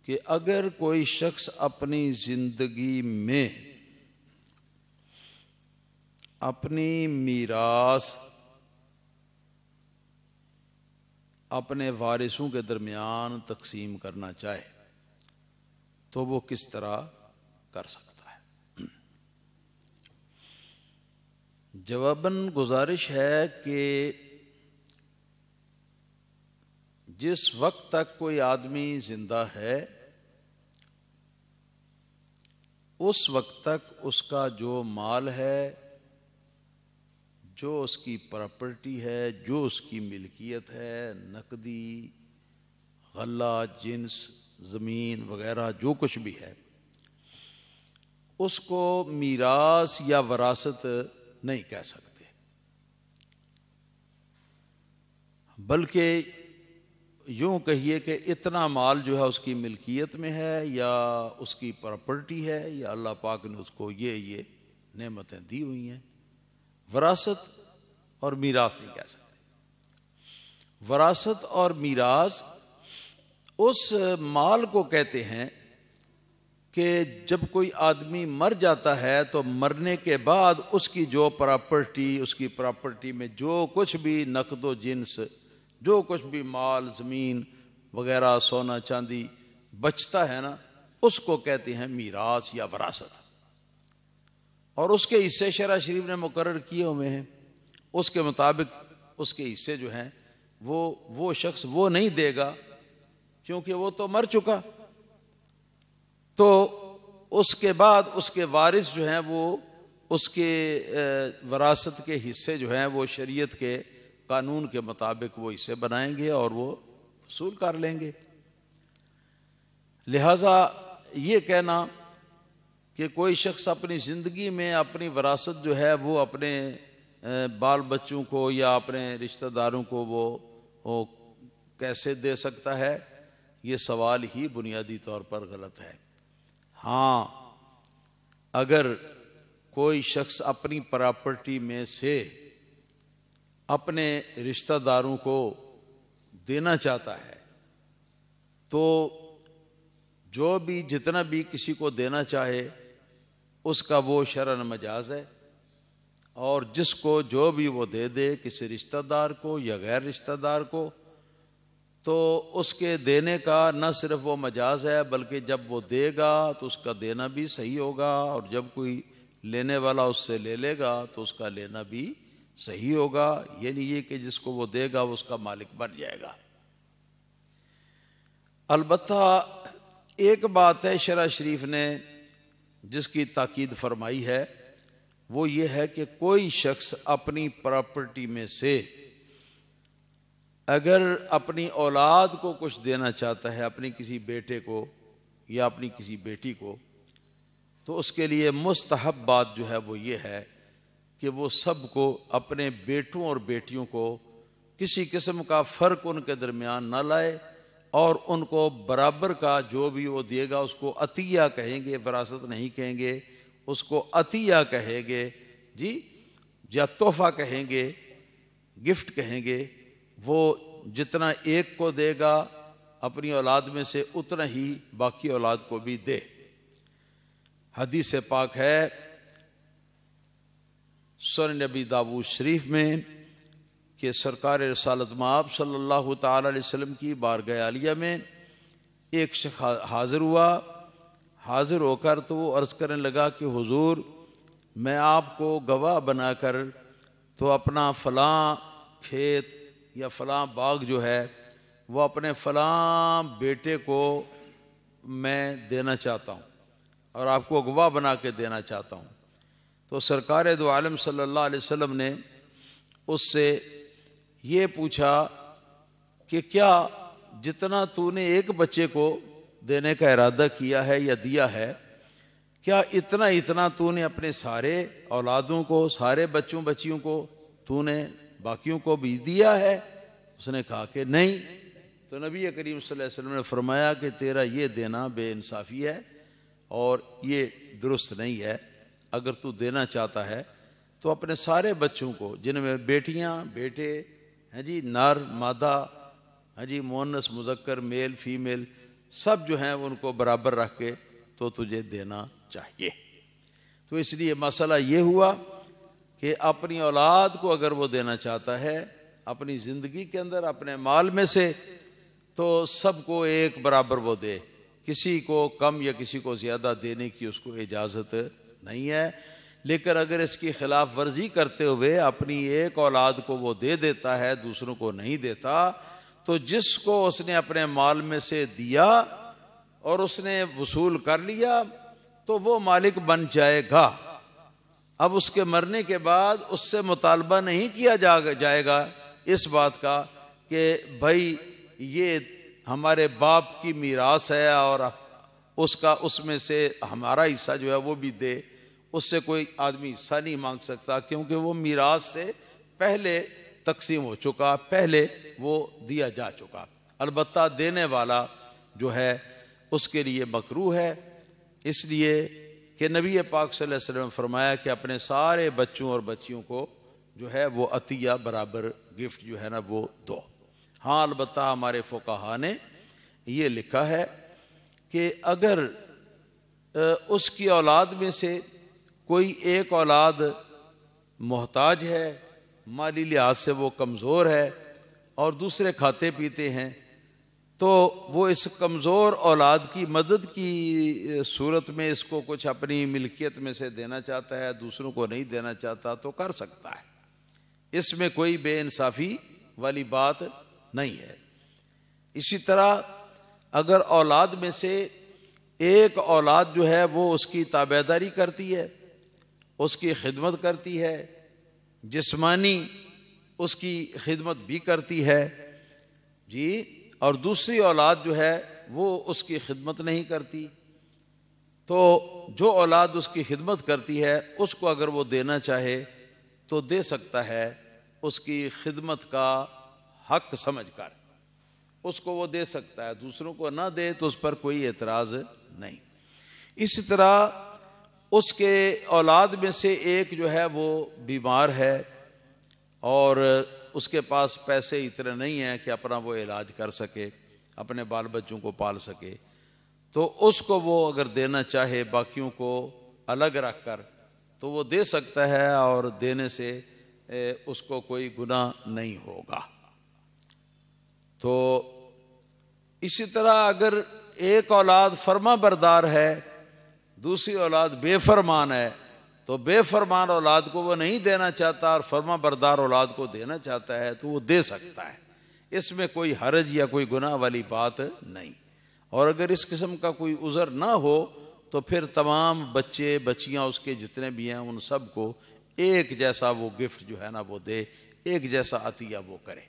کہ اگر کوئی شخص اپنی زندگی میں اپنی میراث اپنے وارثوں کے درمیان تقسیم کرنا چاہے تو وہ کس طرح کر سکتا ہے؟ جواباً گزارش ہے کہ جس وقت تک کوئی آدمی زندہ ہے اس وقت تک اس کا جو مال ہے، جو اس کی پراپرٹی ہے، جو اس کی ملکیت ہے، نقدی، غلہ، جنس، زمین وغیرہ جو کچھ بھی ہے، اس کو میراث یا وراثت نہیں کہہ سکتے، بلکہ یوں کہیے کہ اتنا مال جو ہے اس کی ملکیت میں ہے یا اس کی پراپرٹی ہے یا اللہ پاک نے اس کو یہ نعمتیں دی ہوئی ہیں، وراثت اور میراث نہیں کہہ سکتے۔ وراثت اور میراث اس مال کو کہتے ہیں کہ جب کوئی آدمی مر جاتا ہے تو مرنے کے بعد اس کی جو پراپرٹی، اس کی پراپرٹی میں جو کچھ بھی نقد و جنس، جو کچھ بھی مال، زمین وغیرہ، سونا چاندی بچتا ہے نا، اس کو کہتے ہیں میراث یا وراثت، اور اس کے حصے شرع شریف نے مقرر کیے ہوئے ہیں۔ اس کے مطابق اس کے حصے جو ہیں وہ شخص وہ نہیں دے گا کیونکہ وہ تو مر چکا، تو اس کے بعد اس کے وارث جو ہیں وہ اس کے وراثت کے حصے جو ہیں وہ شریعت کے قانون کے مطابق وہ حصے بنائیں گے اور وہ وصول کر لیں گے۔ لہذا یہ کہنا کہ کوئی شخص اپنی زندگی میں اپنی وراثت جو ہے وہ اپنے بال بچوں کو یا اپنے رشتہ داروں کو وہ کیسے دے سکتا ہے، یہ سوال ہی بنیادی طور پر غلط ہے۔ ہاں، اگر کوئی شخص اپنی پراپرٹی میں سے اپنے رشتہ داروں کو دینا چاہتا ہے تو جو بھی جتنا بھی کسی کو دینا چاہے اس کا وہ شرعاً مجاز ہے، اور جس کو جو بھی وہ دے دے کسی رشتہ دار کو یا غیر رشتہ دار کو، تو اس کے دینے کا نہ صرف وہ مجاز ہے بلکہ جب وہ دے گا تو اس کا دینا بھی صحیح ہوگا، اور جب کوئی لینے والا اس سے لے لے گا تو اس کا لینا بھی صحیح ہوگا، یعنی یہ کہ جس کو وہ دے گا وہ اس کا مالک بن جائے گا۔ البتہ ایک بات ہے شرع شریف نے جس کی تاکید فرمائی ہے، وہ یہ ہے کہ کوئی شخص اپنی پراپرٹی میں سے اگر اپنی اولاد کو کچھ دینا چاہتا ہے، اپنی کسی بیٹے کو یا اپنی کسی بیٹی کو، تو اس کے لیے مستحب بات جو ہے وہ یہ ہے کہ وہ سب کو، اپنے بیٹوں اور بیٹیوں کو کسی قسم کا فرق ان کے درمیان نہ لائے، اور ان کو برابر کا جو بھی وہ دے گا اس کو عطیہ کہیں گے، وراثت نہیں کہیں گے، اس کو عطیہ کہیں گے جی، یا تحفہ کہیں گے، گفٹ کہیں گے۔ وہ جتنا ایک کو دے گا اپنی اولاد میں سے اتنا ہی باقی اولاد کو بھی دے۔ حدیث پاک ہے سنن نبی داؤد شریف میں کہ سرکار رسالت مآب صلی اللہ تعالی علیہ وسلم کی بارگاہ عالیہ میں ایک شخص حاضر ہوا، حاضر ہو کر تو وہ عرض کرنے لگا کہ حضور، میں آپ کو گواہ بنا کر تو اپنا فلاں کھیت یا فلاں باغ جو ہے وہ اپنے فلاں بیٹے کو میں دینا چاہتا ہوں اور آپ کو گواہ بنا کے دینا چاہتا ہوں۔ تو سرکار دو عالم صلی اللہ علیہ وسلم نے اس سے یہ پوچھا کہ کیا جتنا تو نے ایک بچے کو دینے کا ارادہ کیا ہے یا دیا ہے، کیا اتنا تو نے اپنے سارے اولادوں کو، سارے بچوں بچیوں کو تو نے باقیوں کو بھی دیا ہے؟ اس نے کہا کہ نہیں۔ تو نبی کریم صلی اللہ علیہ وسلم نے فرمایا کہ تیرا یہ دینا بے انصافی ہے اور یہ درست نہیں ہے۔ اگر تو دینا چاہتا ہے تو اپنے سارے بچوں کو، جن میں بیٹیاں، بیٹے ہیں جی، نر مادہ، ہاں جی، مؤنث مذکر، میل فیمیل، سب جو ہیں ان کو برابر رکھ کے تو تجھے دینا چاہیے۔ تو اس لیے مسئلہ یہ ہوا کہ اپنی اولاد کو اگر وہ دینا چاہتا ہے اپنی زندگی کے اندر اپنے مال میں سے، تو سب کو ایک برابر وہ دے، کسی کو کم یا کسی کو زیادہ دینے کی اس کو اجازت نہیں ہے۔ لیکن اگر اس کی خلاف ورزی کرتے ہوئے اپنی ایک اولاد کو وہ دے دیتا ہے، دوسروں کو نہیں دیتا، تو جس کو اس نے اپنے مال میں سے دیا اور اس نے وصول کر لیا تو وہ مالک بن جائے گا۔ اب اس کے مرنے کے بعد اس سے مطالبہ نہیں کیا جائے گا اس بات کا کہ بھائی یہ ہمارے باپ کی میراث ہے اور اس میں سے ہمارا حصہ جو ہے وہ بھی دے۔ اس سے کوئی آدمی حصہ نہیں مانگ سکتا، کیونکہ وہ میراث سے پہلے تقسیم ہو چکا، پہلے وہ دیا جا چکا۔ البتہ دینے والا جو ہے اس کے لیے مکروہ ہے، اس لیے کہ نبی پاک صلی اللہ علیہ وسلم نے فرمایا کہ اپنے سارے بچوں اور بچیوں کو جو ہے وہ عطیہ برابر گفٹ جو ہے نا وہ دو۔ ہاں البتہ ہمارے فقہا نے یہ لکھا ہے کہ اگر اس کی اولاد میں سے کوئی ایک اولاد محتاج ہے، مالی لحاظ سے وہ کمزور ہے اور دوسرے کھاتے پیتے ہیں، تو وہ اس کمزور اولاد کی مدد کی صورت میں اس کو کچھ اپنی ملکیت میں سے دینا چاہتا ہے، دوسروں کو نہیں دینا چاہتا تو کر سکتا ہے، اس میں کوئی بے انصافی والی بات نہیں ہے۔ اسی طرح اگر اولاد میں سے ایک اولاد جو ہے وہ اس کی تابعداری کرتی ہے، اس کی خدمت کرتی ہے، جسمانی اس کی خدمت بھی کرتی ہے جی، اور دوسری اولاد جو ہے وہ اس کی خدمت نہیں کرتی، تو جو اولاد اس کی خدمت کرتی ہے اس کو اگر وہ دینا چاہے تو دے سکتا ہے، اس کی خدمت کا حق سمجھ کر اس کو وہ دے سکتا ہے، دوسروں کو نہ دے تو اس پر کوئی اعتراض نہیں۔ اسی طرح اس کے اولاد میں سے ایک جو ہے وہ بیمار ہے اور اس کے پاس پیسے اتنے نہیں ہیں کہ اپنا وہ علاج کر سکے، اپنے بال بچوں کو پال سکے، تو اس کو وہ اگر دینا چاہے باقیوں کو الگ رکھ کر تو وہ دے سکتا ہے، اور دینے سے اس کو کوئی گناہ نہیں ہوگا۔ تو اسی طرح اگر ایک اولاد فرما بردار ہے، دوسری اولاد بے فرمان ہے، تو بے فرمان اولاد کو وہ نہیں دینا چاہتا اور فرما بردار اولاد کو دینا چاہتا ہے تو وہ دے سکتا ہے، اس میں کوئی حرج یا کوئی گناہ والی بات نہیں۔ اور اگر اس قسم کا کوئی عذر نہ ہو تو پھر تمام بچے بچیاں اس کے جتنے بھی ہیں ان سب کو ایک جیسا وہ گفٹ جو ہے نا وہ دے، ایک جیسا عطیہ وہ کرے۔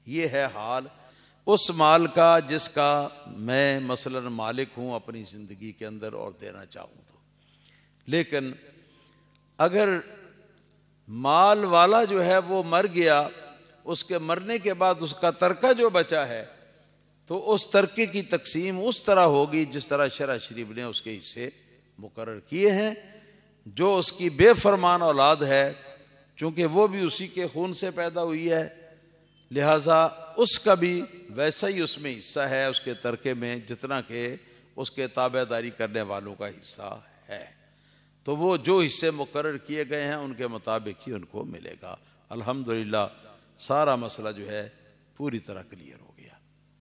یہ ہے حال اس مال کا جس کا میں مثلا مالک ہوں اپنی زندگی کے اندر اور دینا چاہوں تو۔ لیکن اگر مال والا جو ہے وہ مر گیا، اس کے مرنے کے بعد اس کا ترکہ جو بچا ہے تو اس ترکے کی تقسیم اس طرح ہوگی جس طرح شرع شریف نے اس کے حصے مقرر کیے ہیں۔ جو اس کی بے فرمان اولاد ہے، چونکہ وہ بھی اسی کے خون سے پیدا ہوئی ہے، لہذا اس کا بھی ویسا ہی اس میں حصہ ہے اس کے ترکے میں جتنا کہ اس کے تابع داری کرنے والوں کا حصہ ہے، تو وہ جو حصے مقرر کیے گئے ہیں ان کے مطابق ہی ان کو ملے گا۔ الحمدللہ سارا مسئلہ جو ہے پوری طرح کلیئر ہو۔